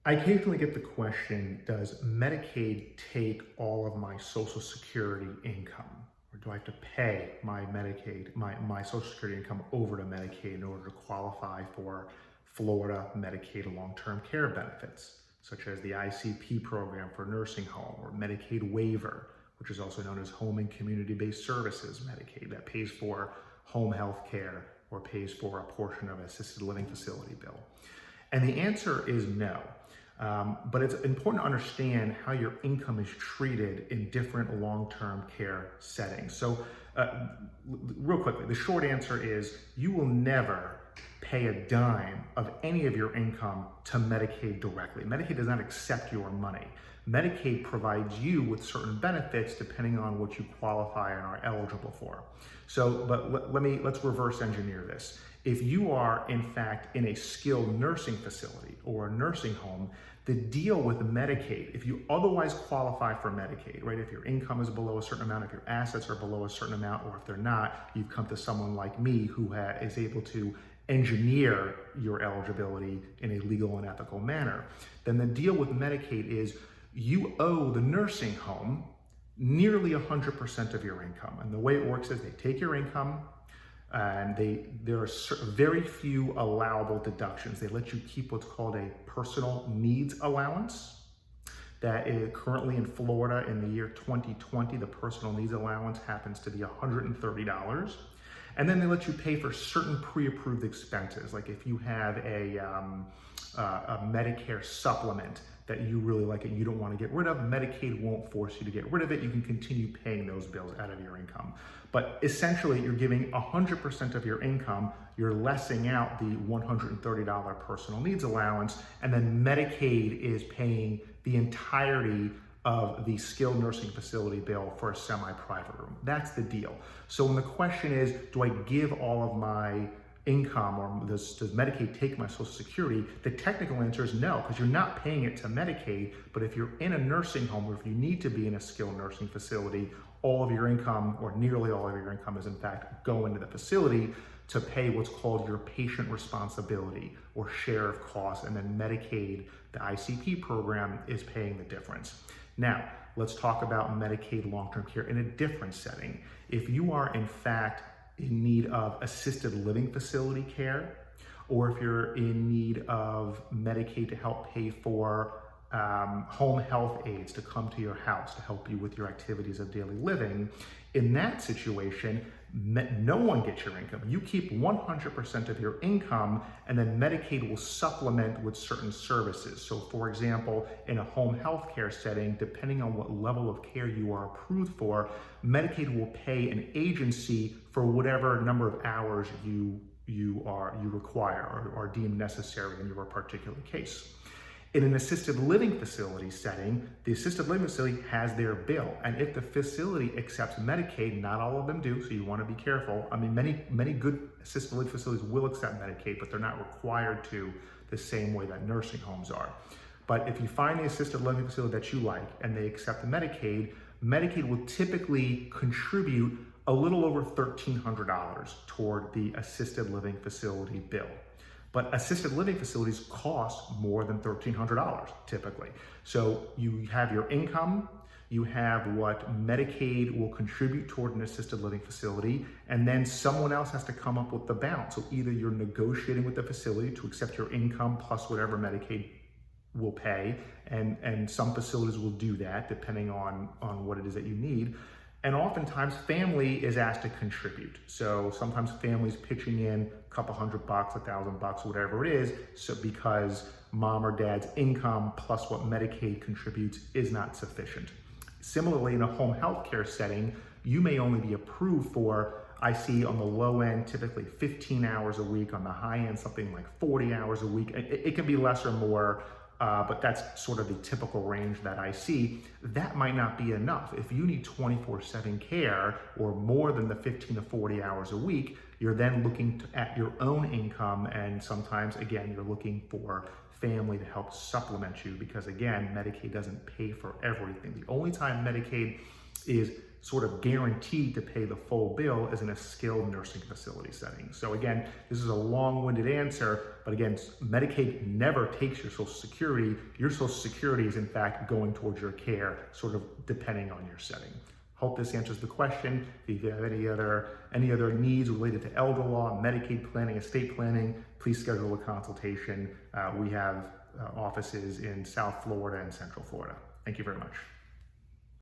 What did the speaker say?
I occasionally get the question, does Medicaid take all of my Social Security income? Or do I have to pay my Medicaid, my Social Security income over to Medicaid in order to qualify for Florida Medicaid long-term care benefits, such as the ICP program for nursing home, or Medicaid waiver, which is also known as Home and Community-Based Services Medicaid, that pays for home health care or pays for a portion of an assisted living facility bill? And the answer is no. But it's important to understand how your income is treated in different long-term care settings. So real quickly, the short answer is you will never pay a dime of any of your income to Medicaid directly. Medicaid does not accept your money. Medicaid provides you with certain benefits depending on what you qualify and are eligible for. So, but let's reverse engineer this. If you are in fact in a skilled nursing facility or a nursing home, the deal with Medicaid, if you otherwise qualify for Medicaid, right? If your income is below a certain amount, if your assets are below a certain amount, or if they're not, you've come to someone like me who is able to engineer your eligibility in a legal and ethical manner. Then the deal with Medicaid is you owe the nursing home nearly 100% of your income. And the way it works is they take your income, and there are very few allowable deductions. They let you keep what's called a personal needs allowance. That is currently in Florida in the year 2020, the personal needs allowance happens to be $130. And then they let you pay for certain pre-approved expenses, like if you have a Medicare supplement that you really like and you don't want to get rid of, Medicaid won't force you to get rid of it. You can continue paying those bills out of your income. But essentially, you're giving 100% of your income, you're lessing out the $130 personal needs allowance, and then Medicaid is paying the entirety of the skilled nursing facility bill for a semi-private room. That's the deal. So when the question is, do I give all of my income, or does Medicaid take my Social Security? The technical answer is no, because you're not paying it to Medicaid. But if you're in a nursing home, or if you need to be in a skilled nursing facility, all of your income, or nearly all of your income, is in fact going to the facility to pay what's called your patient responsibility or share of costs. And then Medicaid, the ICP program, is paying the difference. Now, let's talk about Medicaid long-term care in a different setting. If you are in fact in need of assisted living facility care, or if you're in need of Medicaid to help pay for home health aides to come to your house to help you with your activities of daily living, in that situation, no one gets your income. You keep 100% of your income, and then Medicaid will supplement with certain services. So for example, in a home health care setting, depending on what level of care you are approved for, Medicaid will pay an agency for whatever number of hours you require or deem necessary in your particular case. In an assisted living facility setting, the assisted living facility has their bill. And if the facility accepts Medicaid, not all of them do, so you want to be careful. I mean, many good assisted living facilities will accept Medicaid, but they're not required to the same way that nursing homes are. But if you find the assisted living facility that you like and they accept the Medicaid, Medicaid will typically contribute a little over $1,300 toward the assisted living facility bill. But assisted living facilities cost more than $1,300 typically. So you have your income, you have what Medicaid will contribute toward an assisted living facility, and then someone else has to come up with the balance. So either you're negotiating with the facility to accept your income plus whatever Medicaid will pay, and some facilities will do that depending on what it is that you need. And oftentimes family is asked to contribute. So sometimes families pitching in a couple $100, $1,000, whatever it is, so because mom or dad's income plus what Medicaid contributes is not sufficient. Similarly, in a home health care setting, you may only be approved for, I see on the low end, typically 15 hours a week, on the high end, something like 40 hours a week. It can be less or more, but that's sort of the typical range that I see. That might not be enough. If you need 24/7 care or more than the 15 to 40 hours a week, you're then looking at your own income, and sometimes, again, you're looking for family to help supplement you because, again, Medicaid doesn't pay for everything. The only time Medicaid is sort of guaranteed to pay the full bill as in a skilled nursing facility setting. So again, this is a long-winded answer, but again, Medicaid never takes your Social Security. Your Social Security is in fact going towards your care, sort of depending on your setting. Hope this answers the question. If you have any other needs related to elder law, Medicaid planning, estate planning, please schedule a consultation. We have offices in South Florida and Central Florida. Thank you very much.